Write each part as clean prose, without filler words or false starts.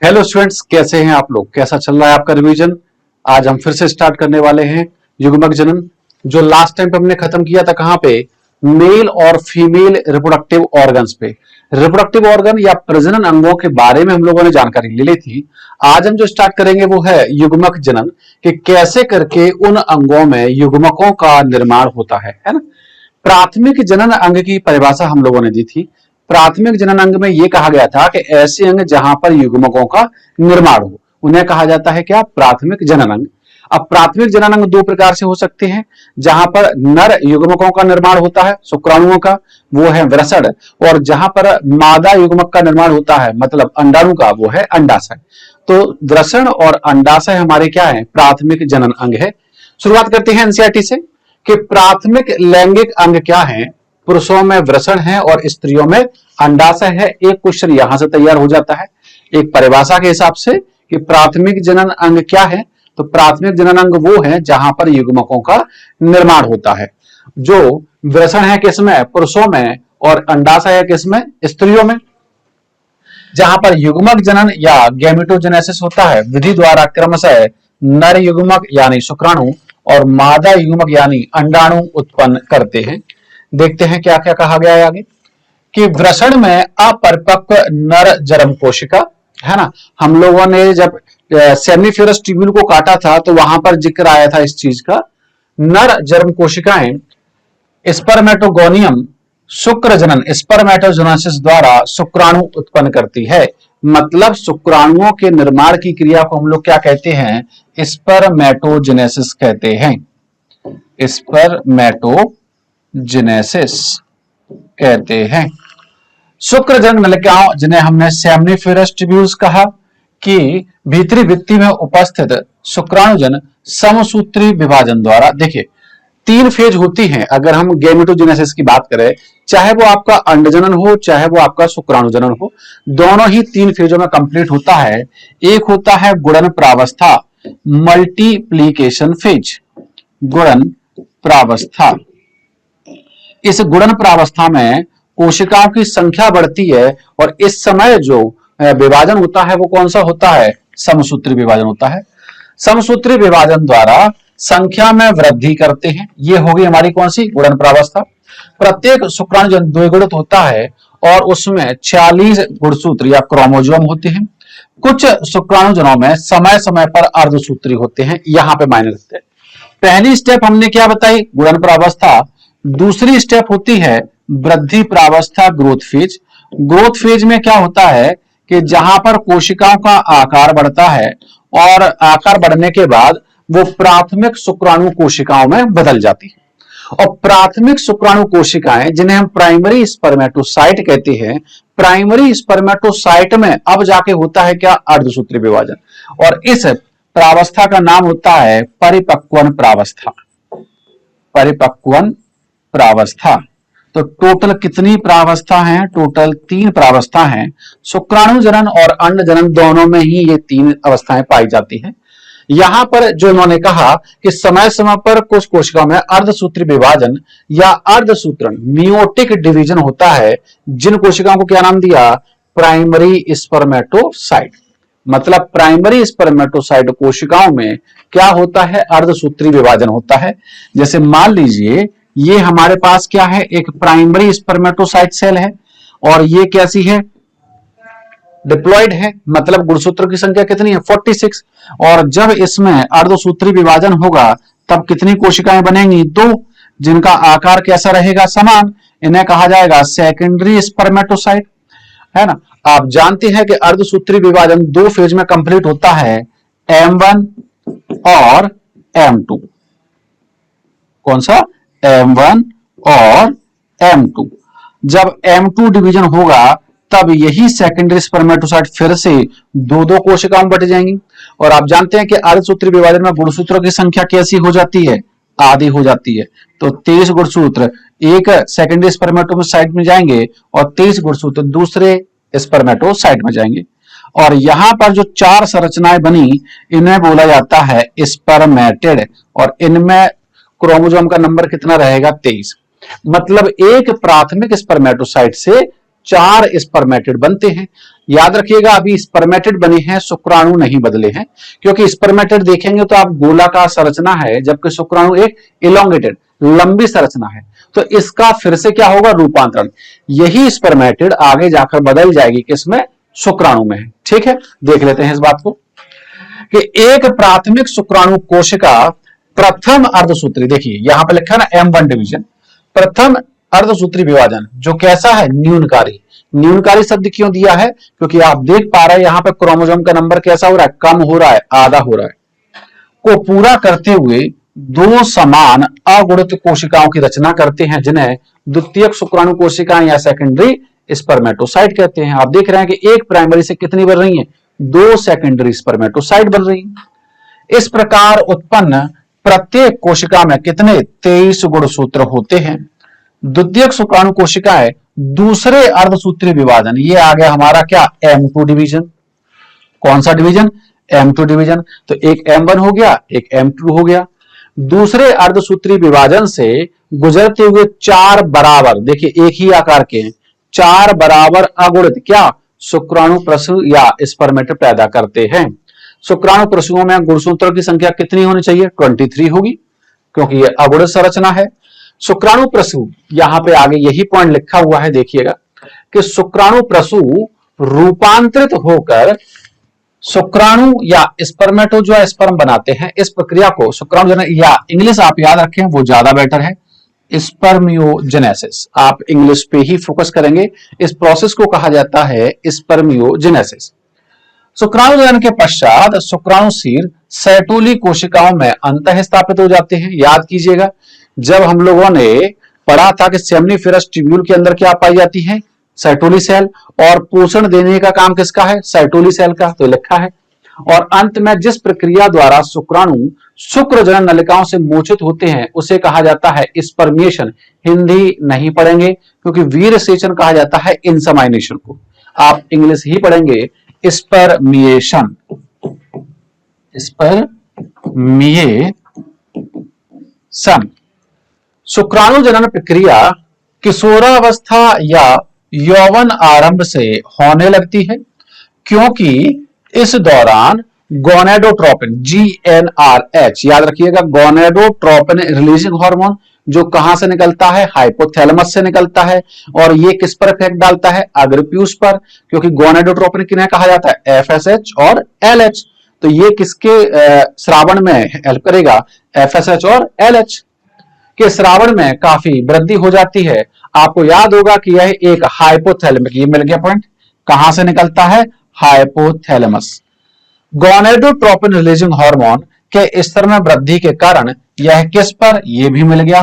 Hello students, कैसे हैं आप लोग? कैसा चल रहा है आपका रिवीजन? आज हम फिर से स्टार्ट करने वाले हैं युग्मक जनन। जो लास्ट टाइम पे हमने खत्म किया था कहां पे? मेल और फीमेल रिप्रोडक्टिव ऑर्गन्स पे। रिप्रोडक्टिव ऑर्गन या प्रजनन अंगों के बारे में हम लोगों ने जानकारी ले ली थी। आज हम जो स्टार्ट करेंगे वो है युग्मक जनन, कि कैसे करके उन अंगों में युग्मकों का निर्माण होता है ना। प्राथमिक जनन अंग की परिभाषा हम लोगों ने दी थी। प्राथमिक जनन अंग में यह कहा गया था कि ऐसे अंग जहां पर युग्मकों का निर्माण हो उन्हें कहा जाता है क्या? प्राथमिक जनन अंग। अब प्राथमिक जनन अंग दो प्रकार से हो सकते हैं। जहां पर नर युग्मकों का निर्माण होता है, शुक्राणुओं का, वो है वृषण। और जहां पर मादा युग्मक का निर्माण होता है, मतलब अंडाणु का, वो है अंडाशय। तो वृषण और अंडाशय हमारे क्या है? प्राथमिक जनन अंग है। शुरुआत करते हैं एनसीईआरटी से कि प्राथमिक लैंगिक अंग क्या है। पुरुषों में वृषण है और स्त्रियों में अंडाशय है। एक क्वेश्चन यहां से तैयार हो जाता है एक परिभाषा के हिसाब से कि प्राथमिक जनन अंग क्या है। तो प्राथमिक जनन अंग वो है जहां पर युग्मकों का निर्माण होता है। जो वृषण है किसमें? पुरुषों में। और अंडाशय है किसमें? स्त्रियों में। जहां पर युग्मक जनन या गैमेटोजेनेसिस होता है, विधि द्वारा क्रमशः नर युग्मक यानी शुक्राणु और मादा युग्मक यानी अंडाणु उत्पन्न करते हैं। देखते हैं क्या क्या कहा गया है आगे कि वृषण में अपरिपक्व नर जर्म कोशिका है ना। हम लोगों ने जब सेमिनिफेरस ट्यूब्यूल को काटा था तो वहां पर जिक्र आया था इस चीज का। नर जर्म कोशिकाएं स्पर्मेटोगोनियम शुक्र जनन स्पर्मेटोजेनेसिस द्वारा शुक्राणु उत्पन्न करती है। मतलब शुक्राणुओं के निर्माण की क्रिया को हम लोग क्या कहते हैं? स्पर्मेटोजेनेसिस कहते हैं। स्पर्मेटोजेनेसिस कहते हैं। शुक्रजनन नलिकाओं, जिन्हें हमने सेमिनिफेरस ट्यूब्यूल्स कहा, कि भीतरी भित्ति में उपस्थित शुक्राणुजन समसूत्री विभाजन द्वारा, देखिए तीन फेज होती हैं अगर हम गैमेटोजेनेसिस की बात करें, चाहे वो आपका अंडजनन हो चाहे वो आपका शुक्राणुजनन हो, दोनों ही तीन फेजों में कंप्लीट होता है। एक होता है गुणन प्रावस्था, मल्टीप्लीकेशन फेज, गुणन प्रावस्था। इस गुणन प्रावस्था में कोशिकाओं की संख्या बढ़ती है और इस समय जो विभाजन होता है वो कौन सा होता है? समसूत्री विभाजन होता है। समसूत्री विभाजन द्वारा संख्या में वृद्धि करते हैं। ये होगी हमारी कौन सी? गुणन प्रावस्था। प्रत्येक शुक्राणुजन द्विगुणित होता है और उसमें 46 गुणसूत्र या क्रोमोसोम होते हैं। कुछ शुक्राणुजनों में समय समय पर अर्धसूत्री होते हैं। यहां पे मायने रखते हैं। पहली स्टेप हमने क्या बताई? गुणन प्रावस्था। दूसरी स्टेप होती है वृद्धि प्रावस्था, ग्रोथ फेज। ग्रोथ फेज में क्या होता है कि जहां पर कोशिकाओं का आकार बढ़ता है और आकार बढ़ने के बाद वो प्राथमिक शुक्राणु कोशिकाओं में बदल जाती है। और प्राथमिक शुक्राणु कोशिकाएं, जिन्हें हम प्राइमरी स्पर्मेटोसाइट कहते हैं, प्राइमरी स्पर्मेटोसाइट में अब जाके होता है क्या? अर्धसूत्री विभाजन। और इस प्रावस्था का नाम होता है परिपक्वन प्रावस्था। परिपक्वन प्रावस्था। तो टोटल कितनी प्रावस्था हैं? टोटल 3 प्रावस्था हैं। शुक्राणु जनन और अंड जनन दोनों में ही ये 3 अवस्थाएं पाई जाती हैं। यहां पर जो इन्होंने कहा कि समय समय पर कुछ कोशिकाओं में अर्धसूत्री विभाजन या अर्धसूत्रण, मियोटिक डिवीजन होता है। जिन कोशिकाओं को क्या नाम दिया? Primary spermatocyte. मतलब प्राइमरी स्पर्मेटोसाइट कोशिकाओं में क्या होता है? अर्धसूत्री विभाजन होता है। जैसे मान लीजिए ये हमारे पास क्या है? एक प्राइमरी स्पर्मेटोसाइट सेल है और ये कैसी है? डिप्लॉयड है। मतलब गुणसूत्र की संख्या कितनी है? 46। और जब इसमें अर्धसूत्री विभाजन होगा तब कितनी कोशिकाएं बनेंगी? 2, जिनका आकार कैसा रहेगा? समान। इन्हें कहा जाएगा सेकेंडरी स्पर्मेटोसाइट, है ना। आप जानते हैं कि अर्धसूत्री विभाजन 2 फेज में कंप्लीट होता है, M1 और M2। कौन सा? M1 और M2। जब M2 डिवीजन होगा तब यही सेकेंडरी स्पर्मेटोसाइट फिर से 2-2 कोशिकाओं में बट जाएंगी। और आप जानते हैं कि अर्धसूत्री विभाजन में गुणसूत्रों की संख्या कैसी हो जाती है? आधी हो जाती है। तो 23 गुणसूत्र एक सेकेंडरी स्पर्मेटोसाइट में जाएंगे और 23 गुणसूत्र दूसरे स्पर्मेटोसाइट में जाएंगे। और यहां पर जो 4 संरचनाएं बनी इन्हें बोला जाता है स्पर्मेटिड। और इनमें क्रोमोसोम का नंबर कितना रहेगा? 23। मतलब एक प्राथमिक स्पर्मेटोसाइट से 4 स्पर्मेटिड बनते हैं। याद रखिएगा अभी स्पर्मेटिड बने हैं, शुक्राणु नहीं बदले हैं, क्योंकि स्पर्मेटिड देखेंगे तो आप गोलाकार संरचना है, जबकि शुक्राणु एक इलोंगेटेड लंबी संरचना है। तो इसका फिर से क्या होगा, रूपांतरण। यही स्पर्मेटिड आगे जाकर बदल जाएगी किसमें, शुक्राणु में। ठीक है, देख लेते हैं इस बात को कि एक प्राथमिक शुक्राणु कोशिका प्रथम अर्धसूत्री, देखिए यहां पर लिखा है ना M1 डिवीजन, प्रथम अर्धसूत्री विभाजन जो कैसा है, न्यूनकारी। न्यूनकारी शब्द क्यों दिया है, क्योंकि आप देख पा रहे हैं यहां पर क्रोमोसोम का नंबर कैसा हो रहा है, कम हो रहा है, आधा हो रहा है, को पूरा करते हुए दो समान अगुणित कोशिकाओं की रचना करते हैं, जिन्हें द्वितीयक शुक्राणु कोशिकाएं या सेकेंडरी स्पर्मेटोसाइट कहते हैं। आप देख रहे हैं कि एक प्राइमरी से कितनी बन रही है, दो सेकेंडरी स्पर्मेटोसाइट बन रही है। इस प्रकार उत्पन्न प्रत्येक कोशिका में कितने 23 गुणसूत्र होते हैं। द्वितीयक शुक्राणु कोशिकाएं दूसरे अर्धसूत्री विभाजन, ये आ गया हमारा क्या, M2 डिवीजन। कौन सा डिवीजन, M2 डिवीजन। तो एक M1 हो गया, एक M2 हो गया। दूसरे अर्धसूत्री विभाजन से गुजरते हुए चार बराबर, देखिए एक ही आकार के हैं, चार बराबर अगुणित क्या, शुक्राणु प्रसु या स्पर्मेट पैदा करते हैं। शुक्राणु प्रसुओं में गुणसूत्रों की संख्या कितनी होनी चाहिए, 23 होगी, क्योंकि ये अगुणित संरचना है। शुक्राणु प्रसु, यहां पे आगे यही पॉइंट लिखा हुआ है, देखिएगा कि शुक्राणु प्रसु रूपांतरित होकर शुक्राणु या स्पर्मेटोजोआ स्पर्म बनाते हैं। इस प्रक्रिया को शुक्राणु जनन, या इंग्लिश आप याद रखें वो ज्यादा बेटर है, स्पर्मियोजेनेसिस। आप इंग्लिश पे ही फोकस करेंगे। इस प्रोसेस को कहा जाता है स्पर्मियोजेनेसिस। शुक्राणु जनन के पश्चात शुक्राणु शीर सैटोली कोशिकाओं में अंतः स्थापित हो जाते हैं। याद कीजिएगा जब हम लोगों ने पढ़ा था कि सेमनीफेरस ट्यूब्यूल के अंदर क्या पाई जाती है, सैटोली सेल, और पोषण देने का काम किसका है, सैटोली सेल का, तो लिखा है। और अंत में जिस प्रक्रिया द्वारा शुक्राणु शुक्र जनन नलिकाओं से मोचित होते हैं उसे कहा जाता है स्पर्मिएशन। हिंदी नहीं पढ़ेंगे क्योंकि वीर सेचन कहा जाता है इंसमाइनेशन को, आप इंग्लिश ही पढ़ेंगे, स्पर्मिएशन, स्पर्मिएशन। शुक्राणु जनन प्रक्रिया किशोरावस्था या यौवन आरंभ से होने लगती है, क्योंकि इस दौरान गोनेडोट्रोपिन GnRH, याद रखिएगा गोनेडोट्रोपिन रिलीजिंग हार्मोन, जो कहां से निकलता है, हाइपोथैलेमस से निकलता है। और ये किस पर इफेक्ट डालता है, अग्रप्यूस पर, क्योंकि गोनेडोट्रोपिन किन्हें कहा जाता है, FSH और LH। तो ये किसके श्रावण में हेल्प करेगा, FSH और LH के श्रावण में काफी वृद्धि हो जाती है। आपको याद होगा कि यह एक हाइपोथैलेमिक, ये मिल गया पॉइंट, कहां से निकलता है, हाइपोथैलेमस। गोनेडोट्रोपिन रिलीजिंग हार्मोन के स्तर में वृद्धि के कारण यह किस पर, यह भी मिल गया,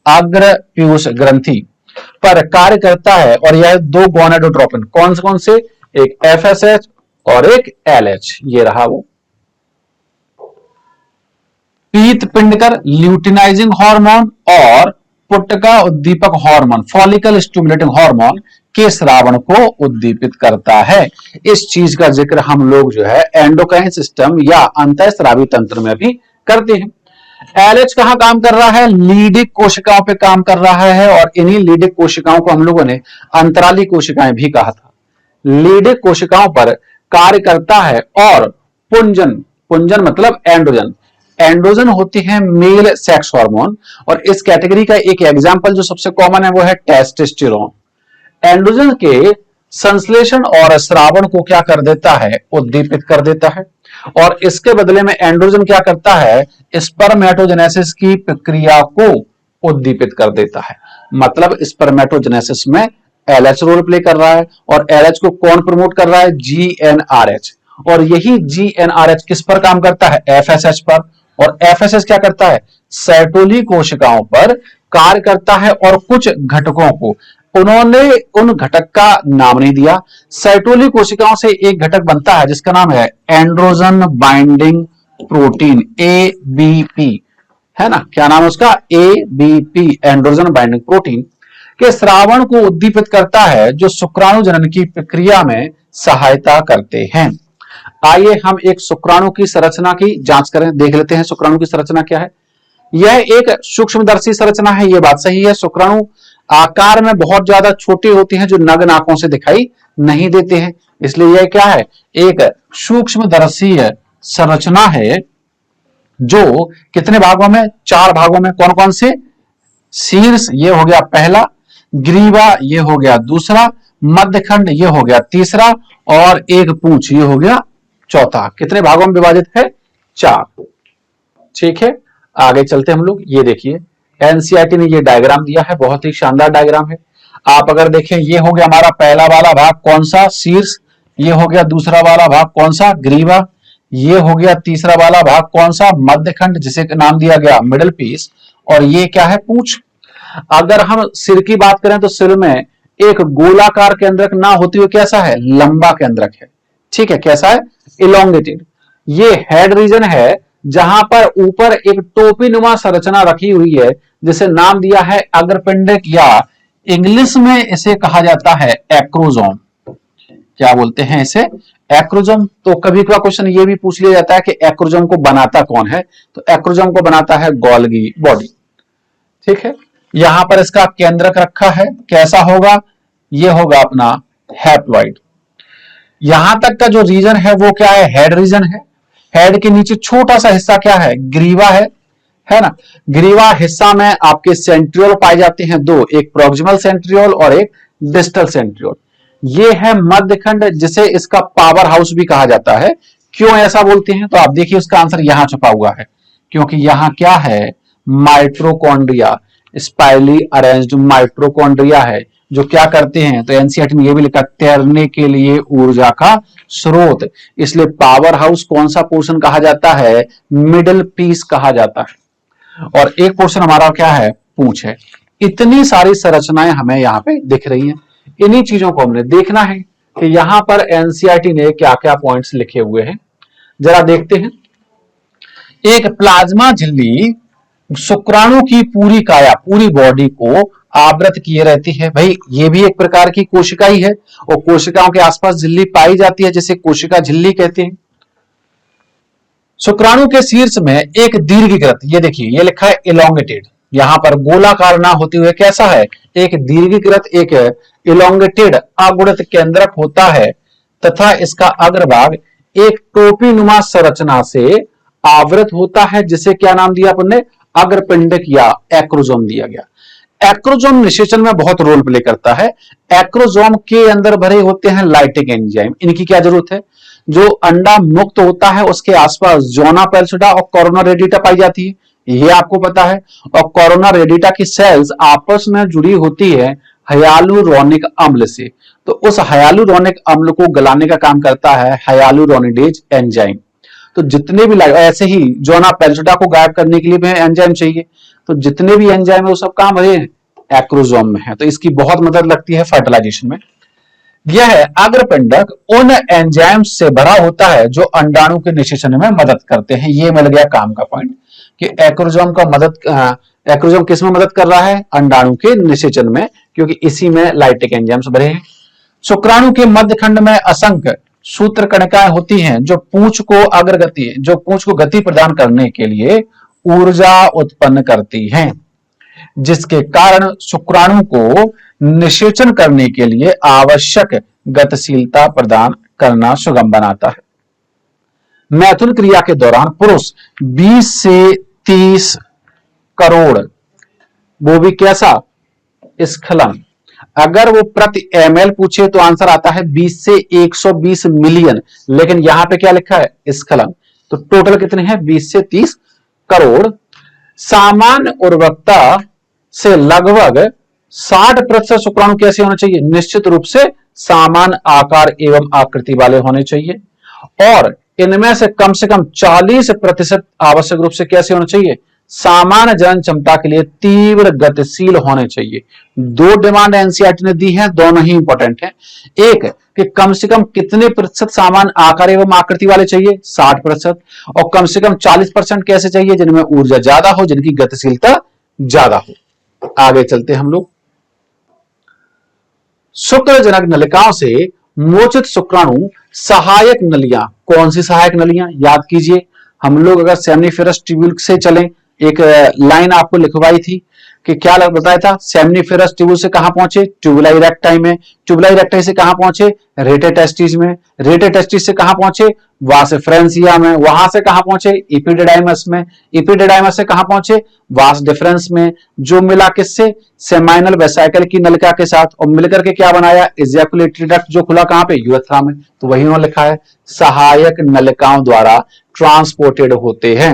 अग्रप्यूस ग्रंथि पर कार्य करता है। और यह दो गोनेडोट्रोपिन कौन से, एक FSH और एक LH, ये रहा वो। पीत पिंडकर ल्यूटिनाइजिंग हार्मोन और पुटका उद्दीपक हार्मोन, फॉलिकल स्टिमुलेटिंग हार्मोन के स्रावण को उद्दीपित करता है। इस चीज का जिक्र हम लोग जो है एंडोक्राइन सिस्टम या अंतःस्रावी तंत्र में भी करते हैं। LH कहां काम कर रहा है, लीडिक कोशिकाओं पे काम कर रहा है, और इन्हीं लीडिक कोशिकाओं को हम लोगों ने अंतराली कोशिकाएं भी कहा था। लीडिक कोशिकाओं पर कार्य करता है। और पुंजन, पुंजन मतलब एंड्रोजन, एंड्रोजन होती है मेल सेक्स हार्मोन। और इस कैटेगरी का एक एग्जांपल जो सबसे कॉमन है वो है टेस्टोस्टेरोन। एंड्रोजन के संश्लेषण और स्रावण को क्या कर देता है, उद्दीपित कर देता है। और इसके बदले में एंड्रोजन क्या करता है, स्पर्मेटोजेनेसिस की प्रक्रिया को उद्दीपित कर देता है। मतलब स्पर्मेटोजेनेसिस में LH रोल प्ले कर रहा है। और LH को कौन प्रमोट कर रहा है, GnRH। और यही GnRH किस पर काम करता है, FSH पर। और FSH क्या करता है, सैटोली कोशिकाओं पर कार्य करता है। और कुछ घटकों को उन्होंने उन घटक का नाम नहीं दिया। सैटोली कोशिकाओं से एक घटक बनता है जिसका नाम है एंड्रोजन बाइंडिंग प्रोटीन, ABP, है ना, क्या नाम है उसका, ABP, एंड्रोजन बाइंडिंग प्रोटीन के स्रावण को उद्दीपित करता है, जो शुक्राणु जनन की प्रक्रिया में सहायता करते हैं। आइए हम एक शुक्राणु की संरचना की जांच करें, देख लेते हैं शुक्राणु की संरचना क्या है। यह एक सूक्ष्मदर्शी संरचना है, यह बात सही है। शुक्राणु आकार में बहुत ज्यादा छोटे होते हैं, जो नग्न आंखों से दिखाई नहीं देते हैं। इसलिए यह क्या है, एक सूक्ष्मदर्शी संरचना है जो कितने भागों में, 4 भागों में। कौन कौन से, शीर्ष ये हो गया पहला, ग्रीवा ये हो गया दूसरा, मध्यखंड ये हो गया तीसरा, और एक पूंछ ये हो गया चौथा। कितने भागों में विभाजित है, 4। ठीक है, आगे चलते हम लोग। ये देखिए एनसीईआरटी ने ये डायग्राम दिया है, बहुत ही शानदार डायग्राम है। आप अगर देखें, ये हो गया हमारा पहला वाला भाग कौन सा, शीर्ष। ये हो गया दूसरा वाला भाग कौन सा, ग्रीवा। ये हो गया तीसरा वाला भाग कौन सा, मध्यखंड, जिसे नाम दिया गया मिडल पीस। और ये क्या है, पूंछ। अगर हम सिर की बात करें तो सिर में एक गोलाकार केंद्रक ना होती हुई कैसा है, लंबा केंद्रक है। ठीक है, कैसा है, इलोंगेटेड। ये हेड रीजन है जहां पर ऊपर एक टोपी नुमा संरचना रखी हुई है, जिसे नाम दिया है अग्रपिंडक, या इंग्लिश में इसे कहा जाता है एक्रोजोम। क्या बोलते हैं इसे, एक्रोजोम। तो कभी कभी क्वेश्चन ये भी पूछ लिया जाता है कि एक्रोजोम को बनाता कौन है, तो एक्रोजोम को बनाता है गोल्गी बॉडी। ठीक है, यहां पर इसका केंद्रक रखा है, कैसा होगा, ये होगा अपना हैप्लॉइड। यहां तक का जो रीजन है वो क्या है, हेड रीजन है। हेड के नीचे छोटा सा हिस्सा क्या है, ग्रीवा है ना। ग्रीवा हिस्सा में आपके सेंट्रियोल पाए जाते हैं दो, एक प्रोक्सिमल सेंट्रियोल और एक डिस्टल सेंट्रियोल। ये है मध्यखंड, जिसे इसका पावर हाउस भी कहा जाता है। क्यों ऐसा बोलते हैं, तो आप देखिए उसका आंसर यहां छुपा हुआ है, क्योंकि यहां क्या है, माइट्रोकॉन्ड्रिया, स्पाइरली अरेंज्ड माइट्रोकॉन्ड्रिया है, जो क्या करते हैं, तो एनसीईआरटी ने यह भी लिखा, तैरने के लिए ऊर्जा का स्रोत। इसलिए पावर हाउस कौन सा पोर्शन कहा जाता है, मिडल पीस कहा जाता है। और एक पोर्शन हमारा क्या है, पूंछ है। इतनी सारी संरचनाएं हमें यहां पे दिख रही हैं। इन्हीं चीजों को हमने देखना है कि यहां पर एनसीईआरटी ने क्या क्या पॉइंट्स लिखे हुए हैं, जरा देखते हैं। एक प्लाज्मा झिल्ली शुक्राणु की पूरी काया, पूरी बॉडी को आवृत किए रहती है। भाई ये भी एक प्रकार की कोशिका ही है, और कोशिकाओं के आसपास झिल्ली पाई जाती है, जिसे कोशिका झिल्ली कहते हैं। शुक्राणु के शीर्ष में एक दीर्घीकृत, ये देखिए ये लिखा है इलोंगेटेड, यहां पर गोलाकार ना होते हुए कैसा है, एक दीर्घीकृत, एक इलोंगेटेड अगुणित केंद्रक होता है, तथा इसका अग्रभाग एक टोपी नुमा संरचना से आवृत होता है, जिसे क्या नाम दिया अपन ने, अग्रपिंडक या एक्रोजोम दिया गया। एक्रोजोम निषेचन में बहुत रोल प्ले करता है। एक्रोजोम के अंदर भरे होते हैं लाइटिक एंजाइम, इनकी क्या जरूरत है, जो अंडा मुक्त होता है उसके आसपास जोना पेल्सिडा और कोरोना रेडिटा पाई जाती है, ये आपको पता है। और कोरोना रेडिटा की सेल्स आपस में जुड़ी होती है हाइलुरोनिक अम्ल से, तो उस हाइलुरोनिक अम्ल को गलाने का काम करता है हाइलुरोनिडेज एंजाइम। तो जितने भी ऐसे ही जोना पेल्सिडा को गायब करने के लिए भी एंजाइम चाहिए, तो जितने भी एंजाइम है वो सब काम भरे एक्रोजोम में है, तो इसकी बहुत मदद लगती है फर्टिलाइजेशन में। यह अग्रपिंडक उन एंजाइम से भरा होता है जो अंडाणु के निषेचन में मदद करते हैं। ये मिल गया काम का पॉइंट कि एक्रोजोम किस में मदद कर रहा है, अंडाणु के निषेचन में, क्योंकि इसी में लाइटिक एंजाइम्स भरे हैं। शुक्राणु के मध्यखंड में असंख्य सूत्र कणिकाएं होती हैं, जो पूंछ को गति प्रदान करने के लिए ऊर्जा उत्पन्न करती हैं, जिसके कारण शुक्राणु को निषेचन करने के लिए आवश्यक गतिशीलता प्रदान करना सुगम बनाता है। मैथुन क्रिया के दौरान पुरुष 20 से 30 करोड़, वो भी कैसा, स्खलन। अगर वो प्रति ml पूछे तो आंसर आता है 20 से 120 मिलियन, लेकिन यहां पे क्या लिखा है, स्खलन। तो टोटल कितने हैं, 20 से 30 करोड़। सामान्य उर्वरकता से लगभग 60% शुक्राणु कैसे होने चाहिए, निश्चित रूप से समान आकार एवं आकृति वाले होने चाहिए, और इनमें से कम 40% आवश्यक रूप से कैसे होने चाहिए, सामान्य जनन क्षमता के लिए तीव्र गतिशील होने चाहिए। दो डिमांड एनसीईआरटी ने दी है, दोनों ही इंपॉर्टेंट है। एक कि कम से कम कितने प्रतिशत सामान्य आकार एवं आकृति वाले चाहिए, 60%, और कम से कम 40% कैसे चाहिए, जिनमें ऊर्जा ज्यादा हो, जिनकी गतिशीलता ज्यादा हो। आगे चलते हम लोग। शुक्रजनक नलिकाओं से मोचित शुक्राणु सहायक नलियां, कौन सी सहायक नलियां, याद कीजिए। हम लोग अगर सेमनीफेरस ट्यूब्यूल से चलें एक लाइन आपको लिखवाई थी कि क्या बताया था, सेमनीफेरस ट्यूबुल से कहां पहुंचे, ट्यूबुलाई रेक्टाई में, ट्यूबुलाई रेक्टाई से कहां पहुंचे, रेटे टेस्टिस में, रेटे टेस्टिस से कहां पहुंचे, वास फ्रेंसिया में, वहां से कहां पहुंचे, इपिडिडाइमस में, इपिडिडाइमस से कहां पहुंचे, वास डिफरेंस में, जो मिला किससे, सेमाइनल वेसाइकल की नलिका के साथ, और मिलकर के क्या बनाया, इजैकुलेटरी डक्ट, जो खुला कहां पे, यूरेथ्रा में। तो वही उन्होंने लिखा है, सहायक नलिकाओं द्वारा ट्रांसपोर्टेड होते हैं।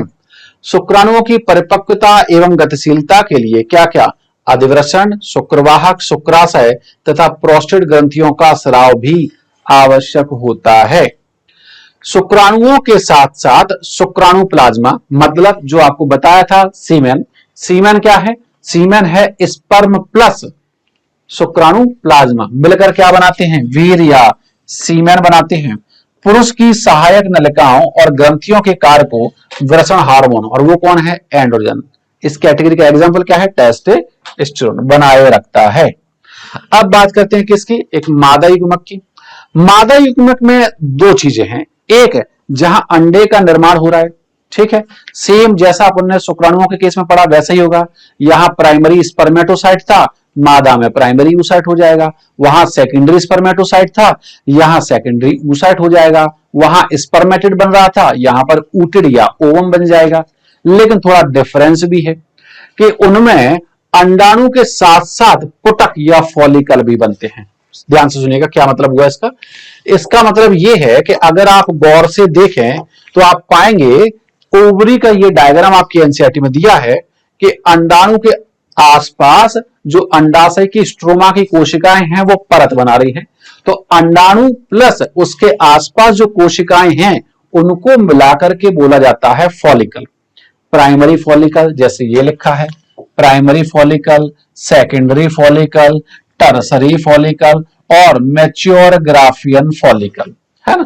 शुक्राणुओं की परिपक्वता एवं गतिशीलता के लिए क्या क्या, अधिवृषण, शुक्रवाहक, शुक्राशय तथा प्रोस्टेट ग्रंथियों का स्राव भी आवश्यक होता है। शुक्राणुओं के साथ साथ शुक्राणु प्लाज्मा, मतलब जो आपको बताया था सीमेन, सीमेन क्या है, सीमेन है स्पर्म प्लस शुक्राणु प्लाज्मा, मिलकर क्या बनाते हैं, वीर या सीमेन बनाते हैं। पुरुष की सहायक नलिकाओं और ग्रंथियों के कार्य को वृषण हार्मोन, और वो कौन है, एंड्रोजन, इस कैटेगरी का एग्जांपल क्या है, टेस्टोस्टेरोन बनाए रखता है। अब बात करते हैं किसकी, एक मादा युग्मक की। मादा युग्मक में दो चीजें हैं, एक जहां अंडे का निर्माण हो रहा है, ठीक है, सेम जैसा अपन ने शुक्राणुओं के केस में पढ़ा वैसा ही होगा, यहां प्राइमरी स्पर्मेटोसाइट था, मादा में प्राइमरी ऊसाइट हो जाएगा, वहां सेकेंडरी स्पर्मेटोसाइट था, यहां सेकेंडरी ऊसाइट हो जाएगा, वहां स्पर्मेटिड बन रहा था, यहां पर ऊटिड या ओवम बन जाएगा। लेकिन थोड़ा डिफरेंस भी है कि उनमें अंडाणु के साथ साथ पुटक या फॉलिकल भी बनते हैं। ध्यान से सुनिएगा क्या मतलब हुआ इसका, इसका मतलब यह है कि अगर आप गौर से देखें तो आप पाएंगे, ओवरी का ये डायग्राम आपकी एनसीईआरटी में दिया है कि अंडाणु के आसपास जो अंडाशय की स्ट्रोमा की कोशिकाएं हैं वो परत बना रही हैं, तो अंडाणु प्लस उसके आसपास जो कोशिकाएं हैं उनको मिलाकर के बोला जाता है फॉलिकल। प्राइमरी फॉलिकल जैसे ये लिखा है, primary follicle, secondary follicle, tertiary follicle और मैच्योर ग्राफियन फॉलिकल, है ना।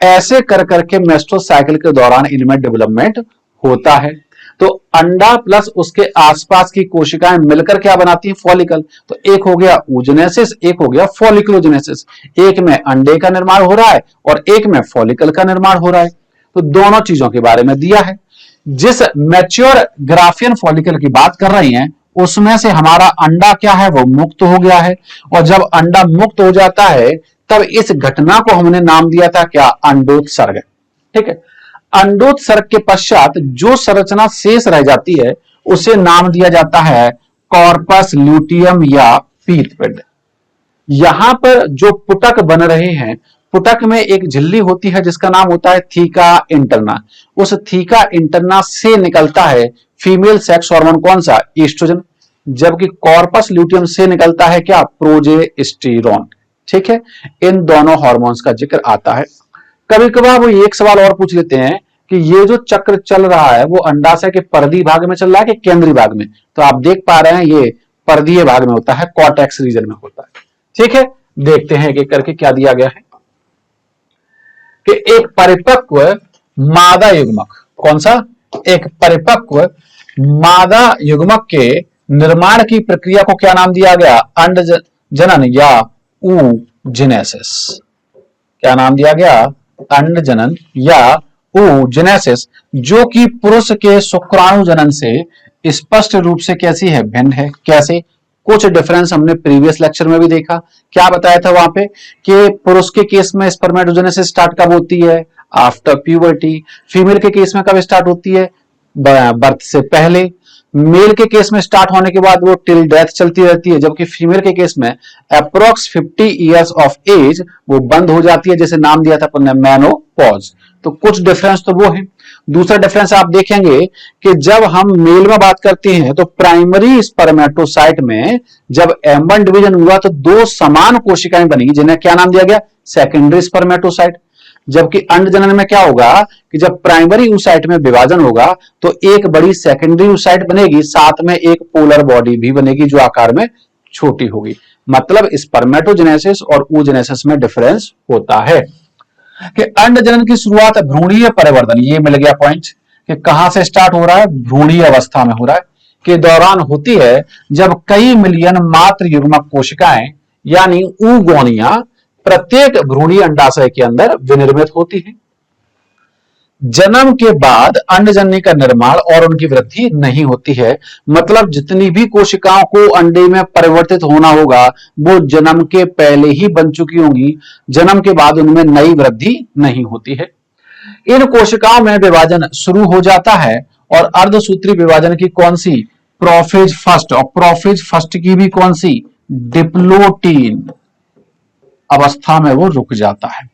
ऐसे कर करके मेस्टोसाइकिल के दौरान इनमें डेवलपमेंट होता है। तो अंडा प्लस उसके आसपास की कोशिकाएं मिलकर क्या बनाती हैं, फॉलिकल। तो एक हो गया oogenesis, एक हो गया फॉलिकुलोजेनेसिस, एक में अंडे का निर्माण हो रहा है और एक में फॉलिकल का निर्माण हो रहा है। तो दोनों चीजों के बारे में दिया है। जिस मैच्योर ग्राफियन फॉलिकल की बात कर रही हैं उसमें से हमारा अंडा क्या है, वो मुक्त हो गया है, और जब अंडा मुक्त हो जाता है तब इस घटना को हमने नाम दिया था क्या, अंडोत्सर्ग, ठीक है। अंडोत्सर्ग के पश्चात जो संरचना शेष रह जाती है उसे नाम दिया जाता है कॉर्पस ल्यूटियम या पीतपिंड। यहां पर जो पुटक बन रहे हैं, पुटक में एक झिल्ली होती है जिसका नाम होता है थीका इंटरना, उस थीका इंटरना से निकलता है फीमेल सेक्स हार्मोन, कौन सा, ईस्ट्रोजन, जबकि कॉर्पस ल्यूटियम से निकलता है क्या, प्रोजेस्टेरोन, ठीक है। इन दोनों हार्मोन्स का जिक्र आता है। कभी कभार वो एक सवाल और पूछ लेते हैं कि ये जो चक्र चल रहा है वो अंडाशय के परिधीय भाग में चल रहा है कि केंद्रीय भाग में, तो आप देख पा रहे हैं ये परिधीय भाग में होता है, कॉर्टेक्स रीजन में होता है, ठीक है। देखते हैं एक करके क्या दिया गया है कि एक परिपक्व मादा युग्मक, कौन सा, एक परिपक्व मादा युग्मक के निर्माण की प्रक्रिया को क्या नाम दिया गया, अंड जनन या oogenesis। क्या नाम दिया गया, अंड जनन या oogenesis, जो कि पुरुष के शुक्राणु जनन से स्पष्ट रूप से कैसी है, भिन्न है। कैसे, कुछ डिफरेंस हमने प्रीवियस लेक्चर में भी देखा। क्या बताया था वहां पे कि पुरुष के केस में स्पर्मेटोजेनेसिस स्टार्ट कब होती है, आफ्टर प्यूबर्टी। फीमेल के केस में कब स्टार्ट होती है, बर्थ से पहले। मेल के केस में स्टार्ट होने के बाद वो टिल डेथ चलती रहती है, जबकि फीमेल के केस में अप्रोक्स 50 इयर्स ऑफ एज वो बंद हो जाती है, जैसे नाम दिया था अपन ने मेनोपॉज। तो कुछ डिफरेंस तो वो है। दूसरा डिफरेंस आप देखेंगे कि जब हम मेल में बात करते हैं तो प्राइमरी स्पर्मेटोसाइट में जब M1 डिवीजन हुआ तो दो समान कोशिकाएं बनी जिन्हें क्या नाम दिया गया, सेकेंडरी स्पर्मेटोसाइट। जबकि अंड जनन में क्या होगा कि जब प्राइमरी ऊसाइट में विभाजन होगा तो एक बड़ी सेकेंडरी ऊसाइट बनेगी, साथ में एक पोलर बॉडी भी बनेगी जो आकार में छोटी होगी। मतलब स्पर्मेटोजेनेसिस और oogenesis में डिफरेंस होता है। कि अंड जनन की शुरुआत भ्रूणीय परिवर्तन, ये मिल गया पॉइंट कि कहां से स्टार्ट हो रहा है, भ्रूणीय अवस्था में हो रहा है, के दौरान होती है जब कई मिलियन मात्र युग्मक कोशिकाएं यानी oogonia प्रत्येक भ्रूणीय अंडाशय के अंदर विनिर्मित होती है। जन्म के बाद अंडजननी का निर्माण और उनकी वृद्धि नहीं होती है। मतलब जितनी भी कोशिकाओं को अंडे में परिवर्तित होना होगा वो जन्म के पहले ही बन चुकी होंगी, जन्म के बाद उनमें नई वृद्धि नहीं होती है। इन कोशिकाओं में विभाजन शुरू हो जाता है और अर्धसूत्री विभाजन की कौन सी, प्रोफेज फर्स्ट, और प्रोफेज फर्स्ट की भी कौन सी, डिप्लोटीन अवस्था में वो रुक जाता है।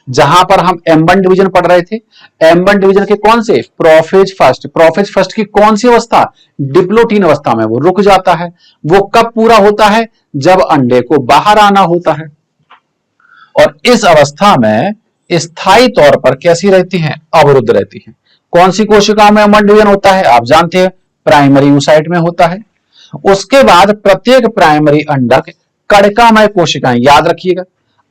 जहां पर हम एम1 डिवीजन पढ़ रहे थे, एम1 डिवीजन के कौन से, प्रोफेज फर्स्ट की कौन सी अवस्था, डिप्लोटीन अवस्था में वो रुक जाता है। वो कब पूरा होता है, जब अंडे को बाहर आना होता है। और इस अवस्था में स्थायी तौर पर कैसी रहती हैं, अवरुद्ध रहती हैं। कौन सी कोशिकाओं में एम1 डिवीजन होता है, आप जानते हैं प्राइमरी oocyte में होता है। उसके बाद प्रत्येक प्राइमरी अंडक कड़कामय कोशिकाएं, याद रखिएगा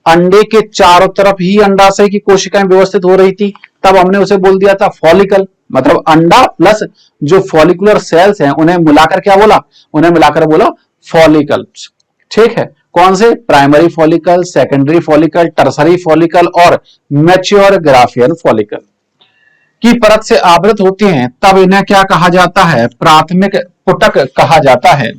अंडे के चारों तरफ ही अंडाशय की कोशिकाएं व्यवस्थित हो रही थी, तब हमने उसे बोल दिया था फॉलिकल। मतलब अंडा प्लस जो फॉलिकुलर सेल्स हैं उन्हें मिलाकर क्या बोला, उन्हें मिलाकर बोला फॉलिकल्स। ठीक है, कौन से, primary follicle, secondary follicle, tertiary follicle और मैच्योर ग्राफियन फॉलिकल की परत से आवृत होती हैं, तब इन्हें क्या कहा जाता है, प्राथमिक पुटक कहा जाता है।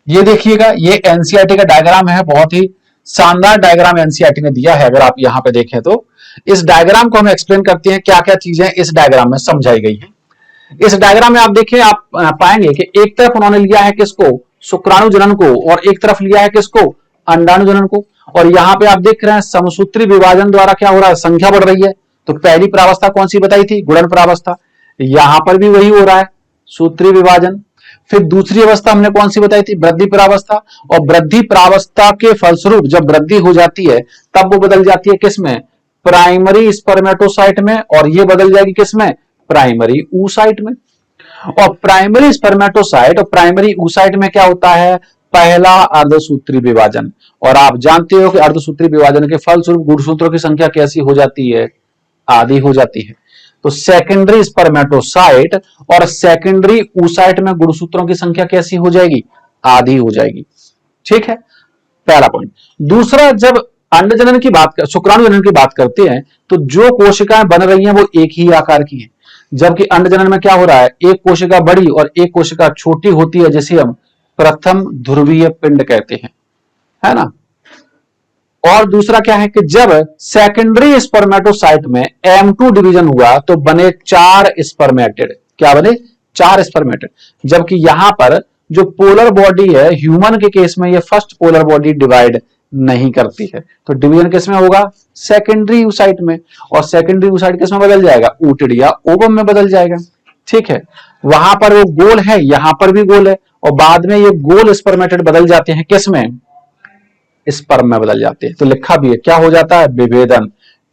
ये देखिएगा, ये एनसीईआरटी का डायग्राम है, बहुत ही शानदार डायग्राम एनसीईआरटी ने दिया है। अगर आप यहां पे देखें तो इस डायग्राम को हम एक्सप्लेन करते हैं, क्या क्या चीजें इस डायग्राम में समझाई गई हैं। इस डायग्राम में आप देखिए, आप पाएंगे कि एक तरफ उन्होंने लिया है किसको, शुक्राणु जनन को, और एक तरफ लिया है किसको, अंडाणु जनन को। और यहाँ पे आप देख रहे हैं समसूत्री विभाजन द्वारा क्या हो रहा है, संख्या बढ़ रही है। तो पहली प्रावस्था कौन सी बताई थी, गुणन प्रावस्था, यहां पर भी वही हो रहा है, सूत्री विभाजन। फिर दूसरी अवस्था हमने कौन सी बताई थी, वृद्धि प्रावस्था। और वृद्धि प्रावस्था के फलस्वरूप जब वृद्धि हो जाती है तब वो बदल जाती है किसमें, प्राइमरी स्पर्मेटोसाइट में, और ये बदल जाएगी किसमें, प्राइमरी oocyte में। और प्राइमरी स्पर्मेटोसाइट और प्राइमरी oocyte में क्या होता है, पहला अर्धसूत्री विभाजन। और आप जानते हो कि अर्धसूत्री विभाजन के फलस्वरूप गुणसूत्रों की संख्या कैसी हो जाती है, आधी हो जाती है। तो सेकेंडरी स्पर्मेटोसाइट और सेकेंडरी oocyte में गुणसूत्रों की संख्या कैसी हो जाएगी, आधी हो जाएगी। ठीक है, पहला पॉइंट। दूसरा, जब अंडजनन की बात कर, शुक्राणु जनन की बात करते हैं तो जो कोशिकाएं बन रही हैं वो एक ही आकार की हैं, जबकि अंडजनन में क्या हो रहा है, एक कोशिका बड़ी और एक कोशिका छोटी होती है, जिसे हम प्रथम ध्रुवीय पिंड कहते हैं, है ना। और दूसरा क्या है कि जब सेकेंडरी स्पर्मेटोसाइट में M2 डिवीजन हुआ तो बने 4 स्पर्मेटिड, क्या बने, 4 स्पर्मेटिड। जबकि यहां पर जो पोलर बॉडी है ह्यूमन के केस में ये फर्स्ट पोलर बॉडी डिवाइड नहीं करती है, तो डिवीजन किस में होगा, सेकेंडरी oocyte में। और सेकेंडरी oocyte किस में बदल जाएगा, ऊटिड या ओवम में बदल जाएगा। ठीक है, वहां पर वो गोल है, यहां पर भी गोल है, और बाद में ये गोल स्पर्मेटिड बदल जाते हैं किस में, स्पर्म में बदल जाते हैं। तो लिखा भी है, क्या हो जाता है, विभेदन,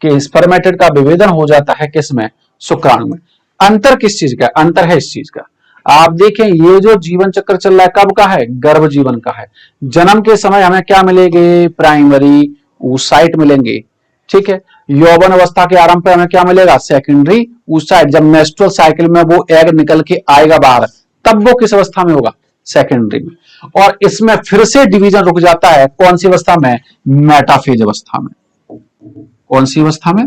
कि स्पर्मेटिड का विभेदन हो जाता है किस में, शुक्राणु में। अंतर किस चीज का, अंतर है इस चीज का, आप देखें ये जो जीवन चक्र चल रहा है कब का है, गर्भ जीवन का है। जन्म के समय हमें क्या मिलेंगे, प्राइमरी oocyte मिलेंगे। ठीक है, यौवन अवस्था के आरंभ पे हमें क्या मिलेगा, सेकेंडरी oocyte। जब मेंस्ट्रुअल साइकिल में वो एग निकल के आएगा बाहर, तब वो किस अवस्था में होगा, सेकेंडरी में। और इसमें फिर से डिवीजन रुक जाता है, कौन सी अवस्था में, मेटाफेज अवस्था में। कौन सी अवस्था में,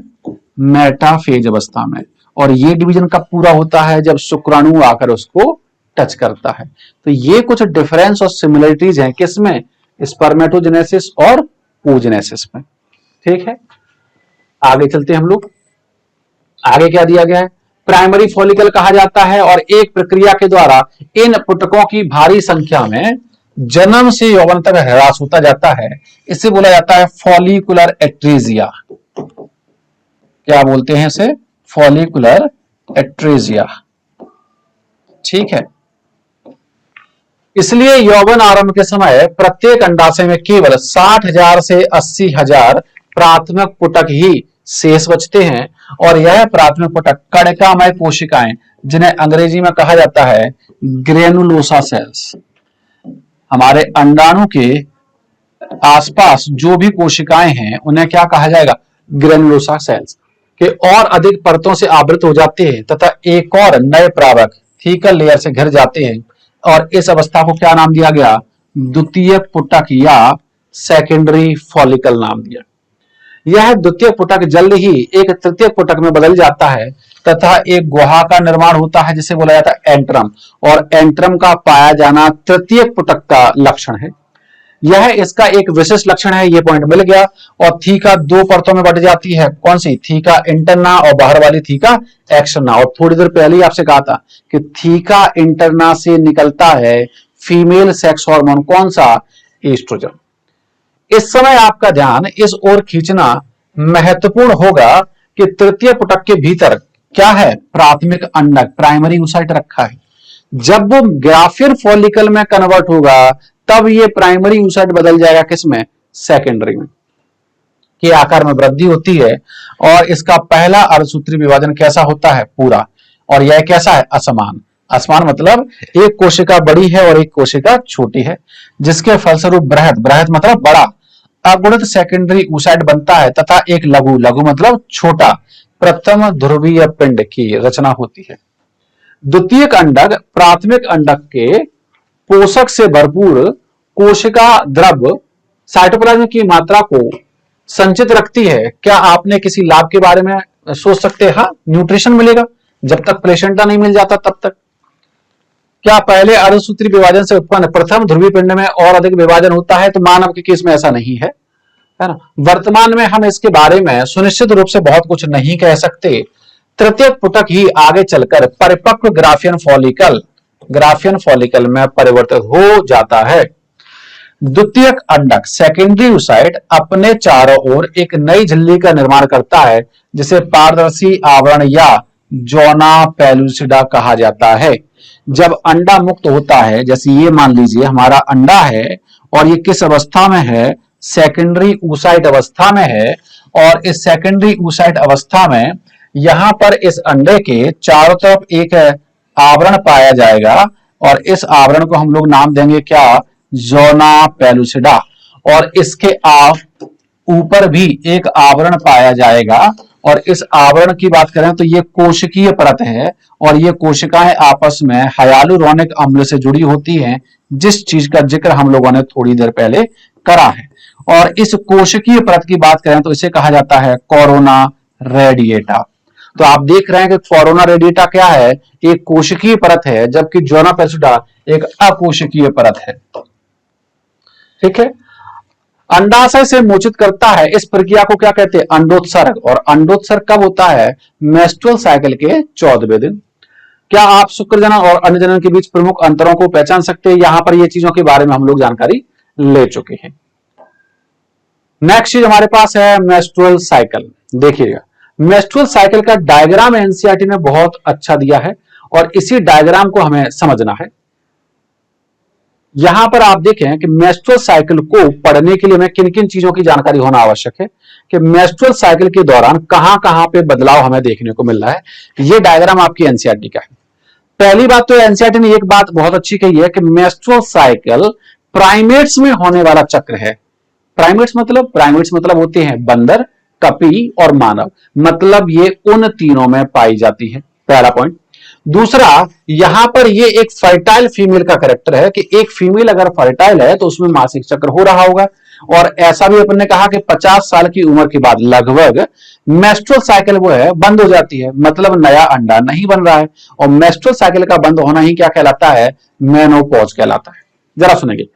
मेटाफेज अवस्था में। और ये डिवीजन कब पूरा होता है, जब शुक्राणु आकर उसको टच करता है। तो ये कुछ डिफरेंस और सिमिलरिटीज हैं किसमें, स्पर्मेटोजेनेसिस और oogenesis में। ठीक है, आगे चलते हैं हम लोग। आगे क्या दिया गया है, प्राइमरी फॉलिकल कहा जाता है, और एक प्रक्रिया के द्वारा इन पुटकों की भारी संख्या में जन्म से यौवन तक ह्रास होता जाता है। इसे बोला जाता है फॉलिकुलर एट्रीजिया। क्या बोलते हैं इसे, फॉलिकुलर एट्रीजिया। ठीक है, इसलिए यौवन आरंभ के समय प्रत्येक अंडाशय में केवल 60,000 से 80,000 प्राथमिक पुटक ही शेष बचते हैं, और यह प्राथमिक पुटक कणिकामय कोशिकाएं, जिन्हें अंग्रेजी में कहा जाता है ग्रेनुलोसा सेल्स। हमारे अंडाणु के आसपास जो भी कोशिकाएं हैं उन्हें क्या कहा जाएगा, ग्रेनुलोसा सेल्स के और अधिक परतों से आवृत हो जाते हैं तथा एक और नए प्रावक थीकल लेयर से घिर जाते हैं, और इस अवस्था को क्या नाम दिया गया, द्वितीयक पुटक या सेकेंडरी फॉलिकल नाम दिया। यह द्वितीय पुटक जल्द ही एक तृतीय पुटक में बदल जाता है तथा एक गुहा का निर्माण होता है जिसे बोला जाता है एंट्रम, और एंट्रम का पाया जाना तृतीय पुटक का लक्षण है। यह इसका एक विशेष लक्षण है, ये पॉइंट मिल गया। और थीका दो परतों में बट जाती है, कौन सी? थीका इंटरना और बाहर वाली थीका एक्सटर्ना। और थोड़ी देर पहले ही आपसे कहा था कि थीका इंटरना से निकलता है फीमेल सेक्स हार्मोन, कौन सा? एस्ट्रोजन। इस समय आपका ध्यान इस ओर खींचना महत्वपूर्ण होगा कि तृतीय पुटक के भीतर क्या है? प्राथमिक अंडक, प्राइमरी oocyte रखा है। जब वो ग्राफियन फॉलिकल में कन्वर्ट होगा तब ये प्राइमरी oocyte बदल जाएगा किसमें? सेकेंडरी में, के आकार में वृद्धि होती है। और इसका पहला अर्धसूत्री विभाजन कैसा होता है? पूरा। और यह कैसा है? असमान। असमान मतलब एक कोशिका बड़ी है और एक कोशिका छोटी है, जिसके फलस्वरूप बृहद, बृहद मतलब बड़ा, अगुणित सेकेंडरी oocyte बनता है तथा एक लघु, लघु मतलब छोटा, प्रथम ध्रुवीय पिंड की रचना होती है। द्वितीयक अंडक प्राथमिक अंडक के पोषक से भरपूर कोशिका द्रव साइटोप्लाज्म की मात्रा को संचित रखती है। क्या आपने किसी लाभ के बारे में सोच सकते हैं? हाँ, न्यूट्रिशन मिलेगा जब तक प्लेसेंटा नहीं मिल जाता तब तक। क्या पहले अर्धसूत्री विभाजन से उत्पन्न प्रथम ध्रुवीय पिंड में और अधिक विभाजन होता है? तो मानव के केस में ऐसा नहीं है, है ना। वर्तमान में हम इसके बारे में सुनिश्चित रूप से बहुत कुछ नहीं कह सकते। तृतीय पुटक ही आगे चलकर परिपक्व ग्राफियन फॉलिकल में परिवर्तित हो जाता है। द्वितीयक अंडक सेकेंडरी oocyte अपने चारों ओर एक नई झिल्ली का निर्माण करता है जिसे पारदर्शी आवरण या जोना पेलुसिडा कहा जाता है। जब अंडा मुक्त होता है, जैसे ये मान लीजिए हमारा अंडा है और ये किस अवस्था में है? सेकेंडरी oocyte अवस्था में है। और इस सेकेंडरी oocyte अवस्था में यहां पर इस अंडे के चारों तरफ एक आवरण पाया जाएगा और इस आवरण को हम लोग नाम देंगे क्या? Zona pellucida. और इसके ऊपर भी एक आवरण पाया जाएगा और इस आवरण की बात करें तो ये कोशिकीय परत है और ये कोशिकाएं आपस में हाइलुरोनिक अम्ल से जुड़ी होती हैं, जिस चीज का जिक्र हम लोगों ने थोड़ी देर पहले करा है। और इस कोशिकीय परत की बात करें तो इसे कहा जाता है कोरोना रेडिएटा। तो आप देख रहे हैं कि कोरोना रेडिएटा क्या है? एक कोशिकीय परत है, जबकि जोना पेलुसिडा एक अकोशिकीय परत है। ठीक है। अंडाशय से मोचित करता है, इस प्रक्रिया को क्या कहते हैं? अंडोत्सर्ग। और अंडोत्सर्ग कब होता है? मेंस्ट्रुअल साइकिल के 14वें दिन। क्या आप शुक्र जनन और अन्य जनन के बीच प्रमुख अंतरों को पहचान सकते हैं? यहां पर ये चीजों के बारे में हम लोग जानकारी ले चुके हैं। नेक्स्ट चीज हमारे पास है मेंस्ट्रुअल साइकिल। देखिएगा, मेंस्ट्रुअल साइकिल का डायग्राम एनसीईआरटी ने बहुत अच्छा दिया है और इसी डायग्राम को हमें समझना है। यहां पर आप देखें कि मेंस्ट्रुअल साइकिल को पढ़ने के लिए हमें किन किन चीजों की जानकारी होना आवश्यक है कि मेंस्ट्रुअल साइकिल के दौरान कहां कहां पे बदलाव हमें देखने को मिल रहा है। ये डायग्राम आपकी एनसीईआरटी का है। पहली बात तो एनसीईआरटी ने एक बात बहुत अच्छी कही है कि मेंस्ट्रुअल साइकिल प्राइमेट्स में होने वाला चक्र है। प्राइमेट्स मतलब होते हैं बंदर, कपी और मानव, मतलब ये उन तीनों में पाई जाती है। पहला पॉइंट। दूसरा, यहां पर ये एक फर्टाइल फीमेल का कैरेक्टर है कि एक फीमेल अगर फर्टाइल है तो उसमें मासिक चक्र हो रहा होगा। और ऐसा भी अपन ने कहा कि 50 साल की उम्र के बाद लगभग मेंस्ट्रुअल साइकिल वो है बंद हो जाती है, मतलब नया अंडा नहीं बन रहा है। और मेंस्ट्रुअल साइकिल का बंद होना ही क्या कहलाता है? मेनोपॉज कहलाता है। जरा सुनेंगे,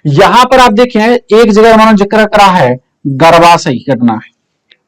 यहां पर आप देखें एक जगह उन्होंने जिक्र करा है गर्भाशय घटना है,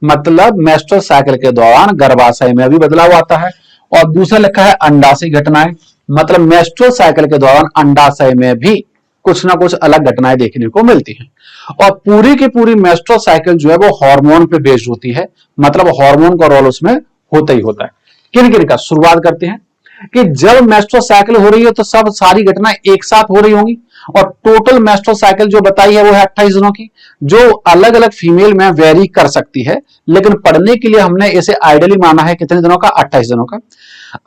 मतलब मेंस्ट्रुअल साइकिल के दौरान गर्भाशय में भी बदलाव आता है। और दूसरा लिखा है अंडाशय घटनाएं, मतलब मेंस्ट्रुअल साइकिल के दौरान अंडाशय में भी कुछ ना कुछ अलग घटनाएं देखने को मिलती हैं। और पूरी की पूरी मेंस्ट्रुअल साइकिल जो है वो हार्मोन पे बेस्ड होती है, मतलब हार्मोन का रोल उसमें होता ही होता है। किन किन का शुरुआत करते हैं कि जब मेंस्ट्रुअल साइकिल हो रही है तो सब सारी घटनाएं एक साथ हो रही होंगी। और टोटल मेंस्ट्रुअल साइकिल जो बताई है वो है 28 दिनों की, जो अलग अलग फीमेल में वेरी कर सकती है, लेकिन पढ़ने के लिए हमने इसे आइडियली माना है कितने दिनों का? 28 दिनों का।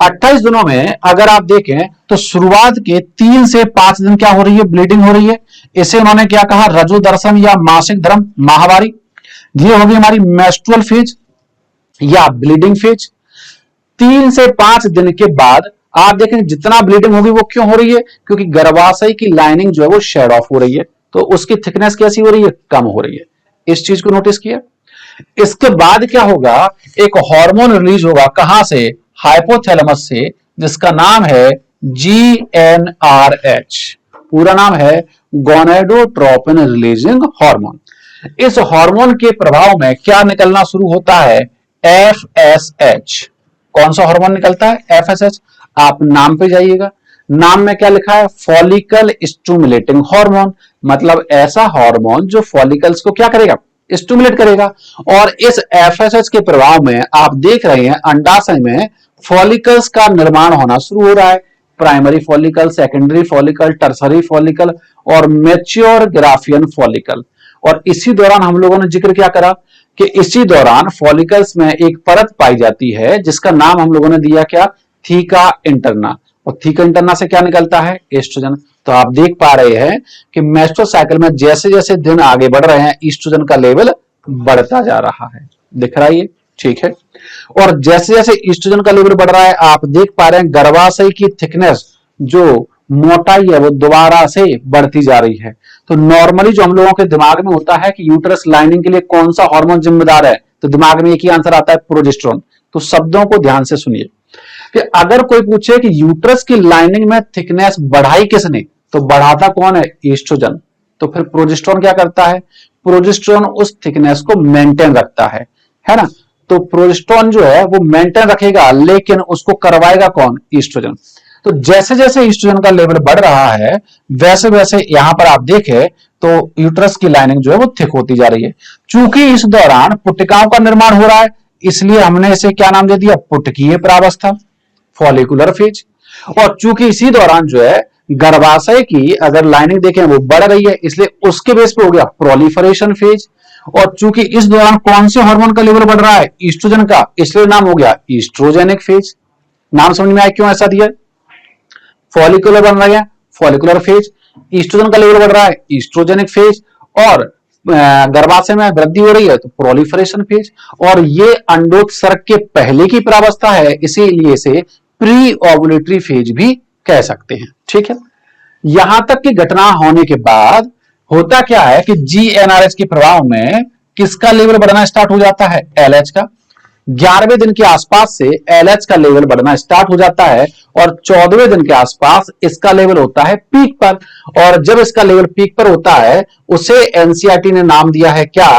28 दिनों में अगर आप देखें तो शुरुआत के 3 से 5 दिन क्या हो रही है? ब्लीडिंग हो रही है। इसे उन्होंने क्या कहा? रजो दर्शन या मासिक धर्म, माहवारी। ये होगी हमारी मेंस्ट्रुअल फेज या ब्लीडिंग फेज। 3 से 5 दिन के बाद आप देखें जितना ब्लीडिंग होगी वो क्यों हो रही है? क्योंकि गर्भाशय की लाइनिंग जो है वो शेड ऑफ हो रही है, तो उसकी थिकनेस कैसी हो रही है? कम हो रही है। इस चीज को नोटिस किया। इसके बाद क्या होगा, एक हार्मोन रिलीज होगा, कहां से, हाइपोथैलेमस से, जिसका नाम है GnRH। पूरा नाम है गोनेडोट्रोपिन रिलीजिंग हार्मोन। इस हार्मोन के प्रभाव में क्या निकलना शुरू होता है, FSH। कौन सा हार्मोन निकलता है, FSH। आप नाम पे जाइएगा, नाम में क्या लिखा है, फॉलिकल स्टिमुलेटिंग हार्मोन, मतलब ऐसा हार्मोन जो फॉलिकल्स को क्या करेगा, स्टिमुलेट करेगा। और इस FSH के प्रभाव में आप देख रहे हैं अंडाशय में फॉलिकल्स का निर्माण होना शुरू हो रहा है, primary follicle, secondary follicle, tertiary follicle और मैच्योर ग्राफियन फॉलिकल। और इसी दौरान हम लोगों ने जिक्र क्या करा कि इसी दौरान फॉलिकल्स में एक परत पाई जाती है जिसका नाम हम लोगों ने दिया क्या, थीका इंटरना। और थीका इंटरना से क्या निकलता है, एस्ट्रोजन। तो आप देख पा रहे हैं कि मेस्ट्रुअल साइकिल में जैसे जैसे दिन आगे बढ़ रहे हैं ईस्ट्रोजन का लेवल बढ़ता जा रहा है, दिख रहा है ये, ठीक है। और जैसे जैसे ईस्ट्रोजन का लेवल बढ़ रहा है आप देख पा रहे हैं गर्भाशय की थिकनेस जो मोटाई है वो दोबारा से बढ़ती जा रही है। तो नॉर्मली जो हम लोगों के दिमाग में होता है कि यूट्रस लाइनिंग के लिए कौन सा हार्मोन जिम्मेदार है, तो दिमाग में एक ही आंसर आता है, प्रोजेस्टेरोन। तो शब्दों को ध्यान से सुनिए कि अगर कोई पूछे कि यूट्रस की लाइनिंग में थिकनेस बढ़ाई किसने, तो बढ़ाता कौन है, ईस्ट्रोजन। तो फिर प्रोजेस्टेरोन क्या करता है, प्रोजेस्टेरोन उस थिकनेस को मेंटेन रखता है ना। तो प्रोजेस्टेरोन जो है वो मेंटेन रखेगा लेकिन उसको करवाएगा कौन, ईस्ट्रोजन। तो जैसे जैसे ईस्ट्रोजन का लेवल बढ़ रहा है वैसे वैसे यहां पर आप देखें तो यूट्रस की लाइनिंग जो है वो थिक होती जा रही है। चूंकि इस दौरान पुटिकाओं का निर्माण हो रहा है इसलिए हमने इसे क्या नाम दे दिया, पुटकीय प्रावस्था, फॉलिकुलर फेज। और चूंकि इसी दौरान जो है गर्भाशय की अगर लाइनिंग देखें वो बढ़ रही है इसलिए उसके बेस पे हो गया प्रोलिफरेशन फेज। और चूंकि इस दौरान कौन से हार्मोन का लेवल बढ़ रहा है, ईस्ट्रोजन का, इसलिए नाम हो गया ईस्ट्रोजेनिक फेज। नाम समझ में आया क्यों ऐसा दिया, फॉलिकुलर बन रहा है, फॉलिकुलर फेज, ईस्ट्रोजन का लेवल बढ़ रहा है, ईस्ट्रोजेनिक फेज, और गर्भाशय में वृद्धि हो रही है तो प्रोलिफरेशन फेज। और ये अंडोत्सर्ग के पहले की प्रावस्था है इसीलिए इसे प्री ओवुलेटरी फेज भी कह सकते हैं, ठीक है। यहां तक की घटना होने के बाद होता क्या है कि GnRH के प्रभाव में किसका लेवल बढ़ना स्टार्ट हो जाता है, LH का। 11वें दिन के आसपास से LH का लेवल बढ़ना स्टार्ट हो जाता है और 14वें दिन के आसपास इसका लेवल होता है पीक पर। और जब इसका लेवल पीक पर होता है उसे NCERT ने नाम दिया है क्या,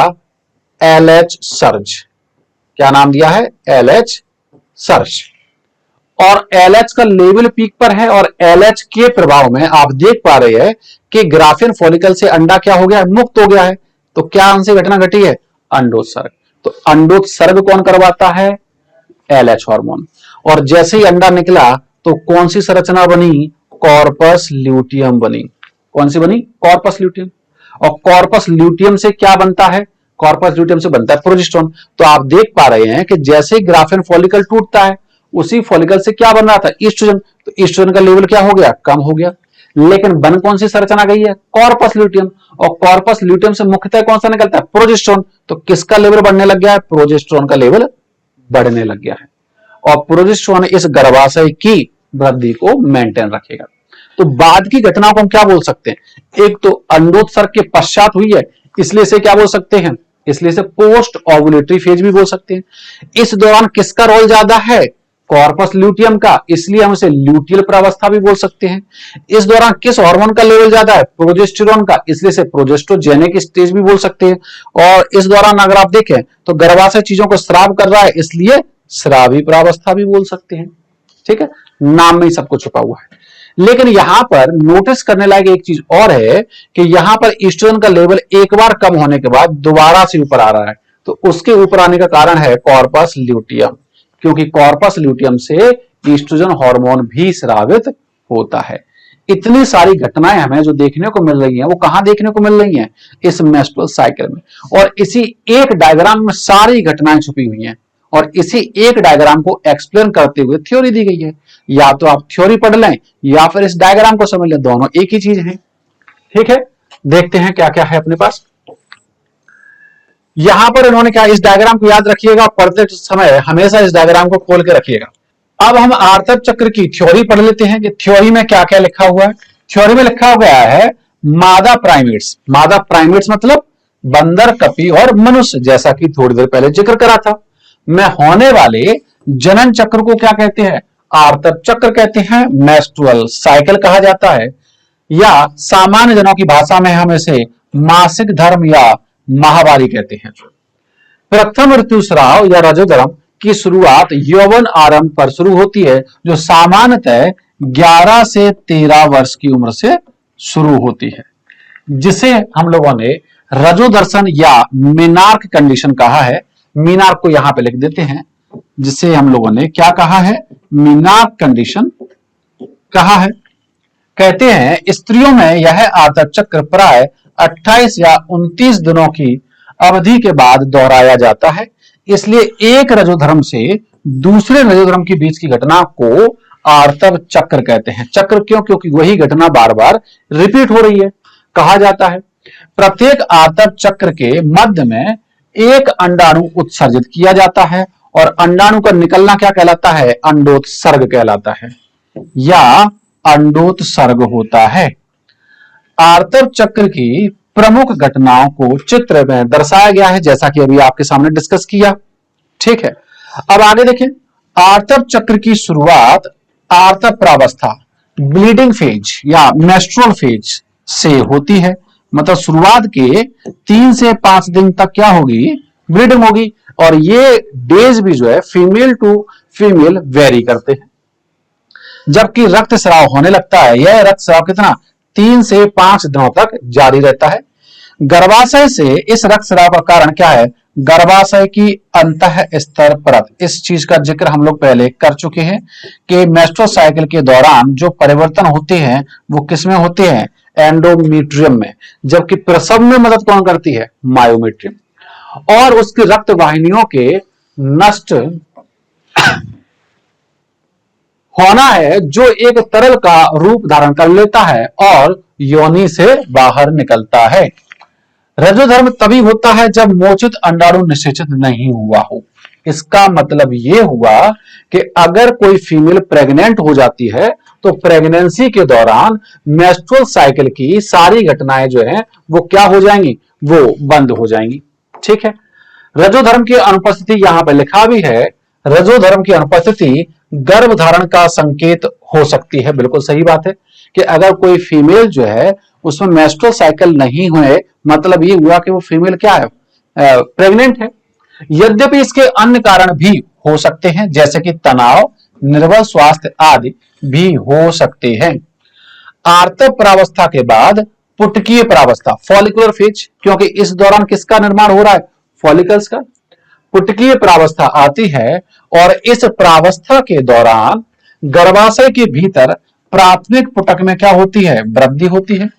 LH सर्ज। क्या नाम दिया है, LH सर्ज। और LH का लेवल पीक पर है और LH के प्रभाव में आप देख पा रहे हैं कि ग्राफियन फॉलिकल से अंडा क्या हो गया, मुक्त हो गया है। तो क्या आंसर घटना घटी है, अंडोत्सर्ग। तो अंडोत्सर्ग कौन करवाता है, LH हार्मोन। और जैसे ही अंडा निकला तो कौन सी संरचना बनी, कॉर्पस ल्यूटियम बनी। कौन सी बनी, कॉर्पस ल्यूटियम। और कॉर्पस ल्यूटियम से क्या बनता है, कॉर्पस ल्यूटियम से बनता है प्रोजेस्टेरोन। तो आप देख पा रहे हैं कि जैसे ही ग्राफियन फॉलिकल टूटता है उसी फॉलिकल से क्या बन रहा था, ईस्ट्रोजन। तो ईस्ट्रोजन का लेवल क्या हो गया, कम हो गया। लेकिन बन कौन सी संरचना गई है, कॉर्पस ल्यूटियम। और कॉर्पस ल्यूटियम से मुख्यतः कौन सा निकलता है, प्रोजेस्टेरोन। तो किसका लेवल बढ़ने लग गया है, प्रोजेस्टेरोन का लेवल बढ़ने लग गया है। और प्रोजेस्टेरोन इस गर्भाशय की वृद्धि को मेंटेन रखेगा। तो बाद की घटनाओं को हम क्या बोल सकते हैं, एक तो अंडोत्सर्ग के पश्चात हुई है इसलिए इसे क्या बोल सकते हैं, इसलिए इसे पोस्ट ओवुलेटरी फेज भी बोल सकते हैं। इस दौरान किसका रोल ज्यादा है, कॉर्पस ल्यूटियम का, इसलिए हम इसे ल्यूटियल प्रावस्था भी बोल सकते हैं। इस दौरान किस हार्मोन का लेवल ज्यादा है, प्रोजेस्टेरोन का, इसलिए इसे प्रोजेस्ट्रोजेनिक स्टेज भी बोल सकते हैं। और इस दौरान अगर आप देखें तो गर्भाशय चीजों को स्राव कर रहा है इसलिए स्रावी प्रावस्था भी बोल सकते हैं, ठीक है। नाम में ही सब कुछ छुपा हुआ है। लेकिन यहां पर नोटिस करने लायक एक चीज और है कि यहां पर ईस्ट्रोजन का लेवल एक बार कम होने के बाद दोबारा से ऊपर आ रहा है। तो उसके ऊपर आने का कारण है कॉर्पस ल्यूटियम, क्योंकि कॉर्पस ल्यूटियम से ईस्ट्रोजन हार्मोन भी स्रावित होता है। इतनी सारी घटनाएं हमें जो देखने को मिल रही हैं वो कहां देखने को मिल रही हैं, इस मेंस्ट्रुअल साइकिल में। और इसी एक डायग्राम में सारी घटनाएं छुपी हुई हैं और इसी एक डायग्राम को एक्सप्लेन करते हुए थ्योरी दी गई है। या तो आप थ्योरी पढ़ लें या फिर इस डायग्राम को समझ लें, दोनों एक ही चीज है, ठीक है। देखते हैं क्या क्या है अपने पास। यहां पर इन्होंने क्या, इस डायग्राम को याद रखिएगा, पढ़ते समय हमेशा इस डायग्राम को खोल के रखिएगा। अब हम आर्तव चक्र की थ्योरी पढ़ लेते हैं कि थ्योरी में क्या क्या लिखा हुआ है। थ्योरी में लिखा हुआ है मादा प्राइमेट्स। मादा प्राइमेट्स मतलब बंदर, कपि और मनुष्य, जैसा कि थोड़ी देर पहले जिक्र करा था। में होने वाले जनन चक्र को क्या कहते हैं? आर्तव चक्र कहते हैं, मेंस्ट्रुअल साइकिल कहा जाता है, या सामान्य जनों की भाषा में हम इसे मासिक धर्म या माहवारी कहते हैं। प्रथम ऋतुस्राव या रजोधर्म की शुरुआत यौवन आरंभ पर शुरू होती है, जो सामान्यतः 11 से 13 वर्ष की उम्र से शुरू होती है, जिसे हम लोगों ने रजोदर्शन या मीनार्क कंडीशन कहा है। मीनार्क को यहां पे लिख देते हैं, जिसे हम लोगों ने क्या कहा है? मीनार्क कंडीशन कहा है। कहते हैं स्त्रियों में यह आर्तव चक्र प्राय 28 या 29 दिनों की अवधि के बाद दोहराया जाता है। इसलिए एक रजोधर्म से दूसरे रजोधर्म के बीच की घटना को आर्तव चक्र कहते हैं। चक्र क्यों? क्योंकि वही घटना बार बार रिपीट हो रही है, कहा जाता है। प्रत्येक आर्तव चक्र के मध्य में एक अंडाणु उत्सर्जित किया जाता है, और अंडाणु का निकलना क्या कहलाता है? अंडोत्सर्ग कहलाता है, या अंडोत्सर्ग होता है। आर्तव चक्र की प्रमुख घटनाओं को चित्र में दर्शाया गया है, जैसा कि अभी आपके सामने डिस्कस किया। ठीक है, अब आगे देखें। आर्तव चक्र की शुरुआत आर्तव प्रावस्था, ब्लीडिंग फेज या मेंस्ट्रुअल फेज से होती है। मतलब शुरुआत के 3 से 5 दिन तक क्या होगी? ब्लीडिंग होगी, और ये डेज भी जो है फीमेल टू फीमेल वेरी करते हैं। जबकि रक्तस्राव होने लगता है, यह रक्तस्राव कितना? 3 से 5 दिनों तक जारी रहता है। गर्भाशय से इस रक्तस्राव का कारण क्या है? गर्भाशय की अंतः स्तर परत। इस चीज का जिक्र हम लोग पहले कर चुके हैं कि मेंस्ट्रुअल साइकिल के दौरान जो परिवर्तन होते हैं वो किसमें होते हैं? एंडोमेट्रियम में। जबकि प्रसव में मदद कौन करती है? मायोमेट्रियम। और उसकी रक्त वाहिनियों के नष्ट होना है, जो एक तरल का रूप धारण कर लेता है और योनि से बाहर निकलता है। रजोधर्म तभी होता है जब मोचित अंडाणु निषेचित नहीं हुआ हो। इसका मतलब यह हुआ कि अगर कोई फीमेल प्रेग्नेंट हो जाती है तो प्रेगनेंसी के दौरान मेंस्ट्रुअल साइकिल की सारी घटनाएं जो हैं वो क्या हो जाएंगी? वो बंद हो जाएंगी। ठीक है, रजोधर्म की अनुपस्थिति यहां पर लिखा भी है। रजोधर्म की अनुपस्थिति गर्भ धारण का संकेत हो सकती है। बिल्कुल सही बात है कि अगर कोई फीमेल जो है उसमें मेंस्ट्रुअल साइकिल नहीं हुए, मतलब ये हुआ कि वो फीमेल क्या है? प्रेग्नेंट है। यद्यपि इसके अन्य कारण भी हो सकते हैं, जैसे कि तनाव, निर्बल स्वास्थ्य आदि भी हो सकते हैं। आर्तव प्रावस्था के बाद पुटकीय प्रावस्था, फॉलिकुलर फेज, क्योंकि इस दौरान किसका निर्माण हो रहा है? फॉलिकल्स का। पुटकीय प्रावस्था आती है, और इस प्रावस्था के दौरान गर्भाशय के भीतर प्राथमिक पुटक में क्या होती है? वृद्धि होती है,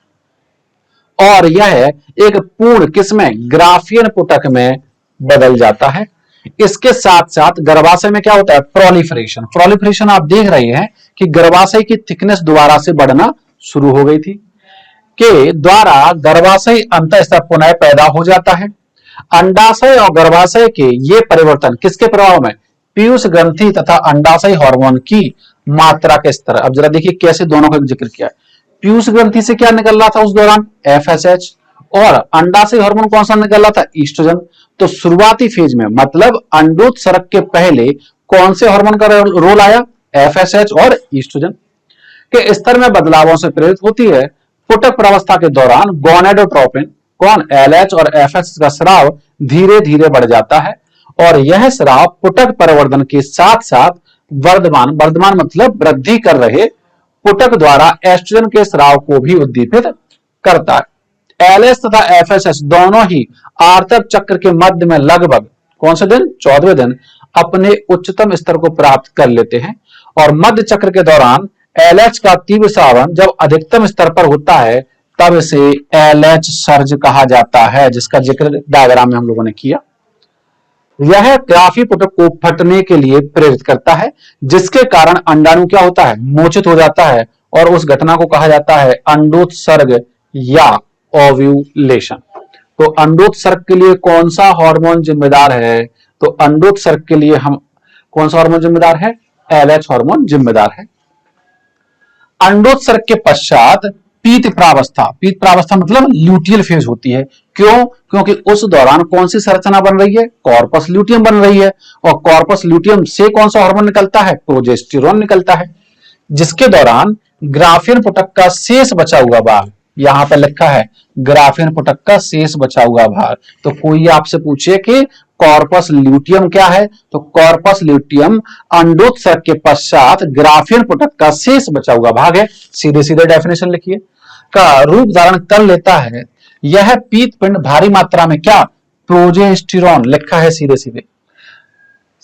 और यह एक पूर्ण किसमें? ग्राफियन पुटक में बदल जाता है। इसके साथ साथ गर्भाशय में क्या होता है? प्रोलिफरेशन। प्रोलिफरेशन आप देख रहे हैं कि गर्भाशय की थिकनेस दोबारा से बढ़ना शुरू हो गई थी, के द्वारा गर्भाशय अंतःस्तर पुनः पैदा हो जाता है। अंडाशय और गर्भाशय के ये परिवर्तन किसके प्रभाव में? पीयूष ग्रंथि तथा अंडाशय हार्मोन की मात्रा के स्तर। अब जरा देखिए कैसे दोनों का जिक्र किया है। पीयूष ग्रंथि से क्या निकल रहा था उस दौरान? FSH। और अंडाशय हार्मोन कौन सा निकल रहा था? ईस्ट्रोजन। तो शुरुआती फेज में, मतलब अंडोत्सर्ग के पहले कौन से हार्मोन का रोल आया? FSH और ईस्ट्रोजन के स्तर में बदलावों से प्रेरित होती है। पुटक प्रावस्था के दौरान गोनेडोट्रोपिन, कौन? LH और FSH का स्राव धीरे धीरे बढ़ जाता है, और यह स्राव पुटक परिवर्धन के साथ साथ वर्धमान मतलब वृद्धि कर रहे पुटक द्वारा एस्ट्रोजन के स्राव को भी उद्दीपित करता है। LH तथा FSH दोनों ही आर्तव चक्र के मध्य में लगभग कौन से दिन? 14वें दिन अपने उच्चतम स्तर को प्राप्त कर लेते हैं, और मध्य चक्र के दौरान LH का तीव्र स्रावन जब अधिकतम स्तर पर होता है तब इसे LH सर्ज कहा जाता है, जिसका जिक्र डायग्राम में हम लोगों ने किया। यह ग्राफी पुटक को फटने के लिए प्रेरित करता है, जिसके कारण अंडाणु क्या होता है? मोचित हो जाता है, और उस घटना को कहा जाता है अंडोत्सर्ग या ओव्यूलेशन। तो अंडोत्सर्ग के लिए कौन सा हार्मोन जिम्मेदार है? तो अंडोत्सर्ग के लिए हम कौन सा हार्मोन जिम्मेदार है? LH हार्मोन जिम्मेदार है। अंडोत्सर्ग के पश्चात पीत प्रावस्था मतलब ल्यूटियल फेज होती है। क्यों? क्योंकि उस दौरान कौन सी संरचना बन रही है? कॉर्पस ल्यूटियम बन रही है, और कॉर्पस ल्यूटियम से कौन सा हार्मोन निकलता है? प्रोजेस्टेरोन निकलता है, जिसके दौरान ग्राफियन पुटक का शेष बचा हुआ भाग, यहां पर लिखा है ग्राफियन पुटक का शेष बचा हुआ भाग। तो कोई आपसे पूछे कि कॉर्पस ल्यूटियम क्या है, तो कॉर्पस ल्यूटियम अंडोत्सर्ग के पश्चात ग्राफियन पुटक का शेष बचा हुआ भाग है। सीधे सीधे डेफिनेशन लिखिए, का रूप धारण कर लेता है यह पीत पिंड भारी मात्रा में क्या? प्रोजेस्टेरोन, लिखा है सीधे सीधे,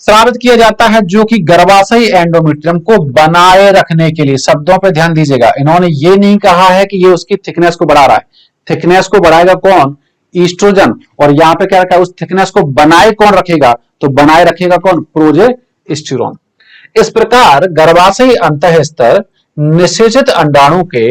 स्रावित किया जाता है, जो कि गर्भाशयी एंडोमेट्रियम को बनाए रखने के लिए, शब्दों पे ध्यान दीजिएगा, इन्होंने ये नहीं कहा है कि ये उसकी थिकनेस को बढ़ा रहा है, थिकनेस को बढ़ाएगा कौन? ईस्ट्रोजन, और यहां पे क्या रखा है? उस थिकनेस को बनाए कौन रखेगा? तो बनाए रखेगा कौन? प्रोजेस्टेरोन। इस प्रकार गर्भाशयी अंतःस्तर निषेचित अंडाणु के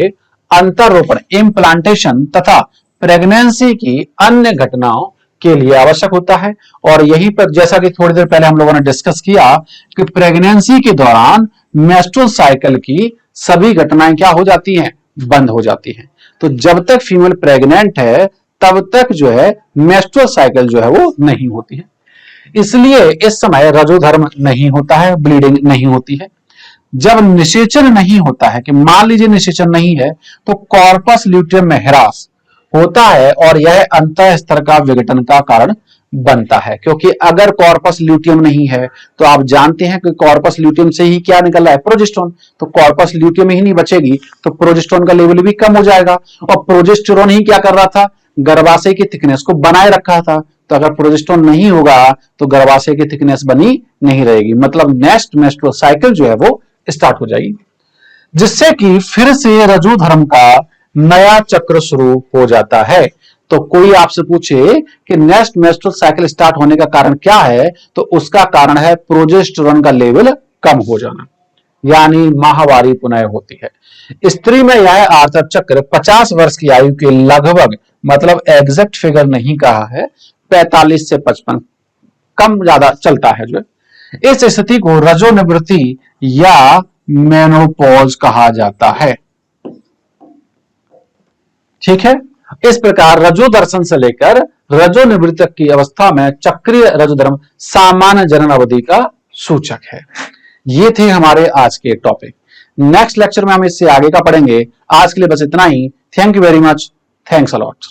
अंतरोपण इम्प्लांटेशन तथा प्रेगनेंसी की अन्य घटनाओं के लिए आवश्यक होता है। और यहीं पर जैसा कि थोड़ी देर पहले हम लोगों ने डिस्कस किया कि प्रेगनेंसी के दौरान मेंस्ट्रुअल साइकिल की सभी घटनाएं क्या हो जाती हैं? बंद हो जाती हैं। तो जब तक फीमेल प्रेग्नेंट है तब तक जो है मेंस्ट्रुअल साइकिल जो है वो नहीं होती है, इसलिए इस समय रजोधर्म नहीं होता है, ब्लीडिंग नहीं होती है। जब निषेचन नहीं होता है, कि मान लीजिए निषेचन नहीं है, तो कॉर्पस ल्यूटियम में ह्रास होता है और यह अंतः स्तर का विघटन का कारण बनता है। क्योंकि अगर कॉर्पस ल्यूटियम नहीं है तो आप जानते हैं कि कॉर्पस ल्यूटियम से ही क्या निकल रहा है? प्रोजेस्टेरोन। तो कॉर्पस ल्यूटियम ही नहीं बचेगी तो प्रोजेस्टेरोन का लेवल भी कम हो जाएगा, और प्रोजेस्टेरोन ही क्या कर रहा था? गर्भाशय की थिकनेस को बनाए रखा था। तो अगर प्रोजेस्टेरोन नहीं होगा तो गर्भाशय की थिकनेस बनी नहीं रहेगी, मतलब नेक्स्ट मेंस्ट्रुअल साइकिल जो है वो स्टार्ट हो जाएगी, जिससे कि फिर से रजोधर्म का नया चक्र शुरू हो जाता है। तो कोई आपसे पूछे कि नेक्स्ट मेंस्ट्रुअल साइकिल स्टार्ट होने का कारण क्या है, तो उसका कारण है प्रोजेस्टेरोन का लेवल कम हो जाना, यानी माहवारी पुनः होती है। स्त्री में यह आर्तव चक्र 50 वर्ष की आयु के लगभग, मतलब एग्जैक्ट फिगर नहीं कहा है, 45 से 55 कम ज्यादा चलता है। जो इस स्थिति को रजोनिवृत्ति या मेनोपॉज कहा जाता है। ठीक है, इस प्रकार रजो दर्शन से लेकर रजो निवृत्ति की अवस्था में चक्रीय रजोधर्म सामान्य जनन अवधि का सूचक है। ये थे हमारे आज के टॉपिक। नेक्स्ट लेक्चर में हम इससे आगे का पढ़ेंगे। आज के लिए बस इतना ही। Thank you very much. Thanks a lot.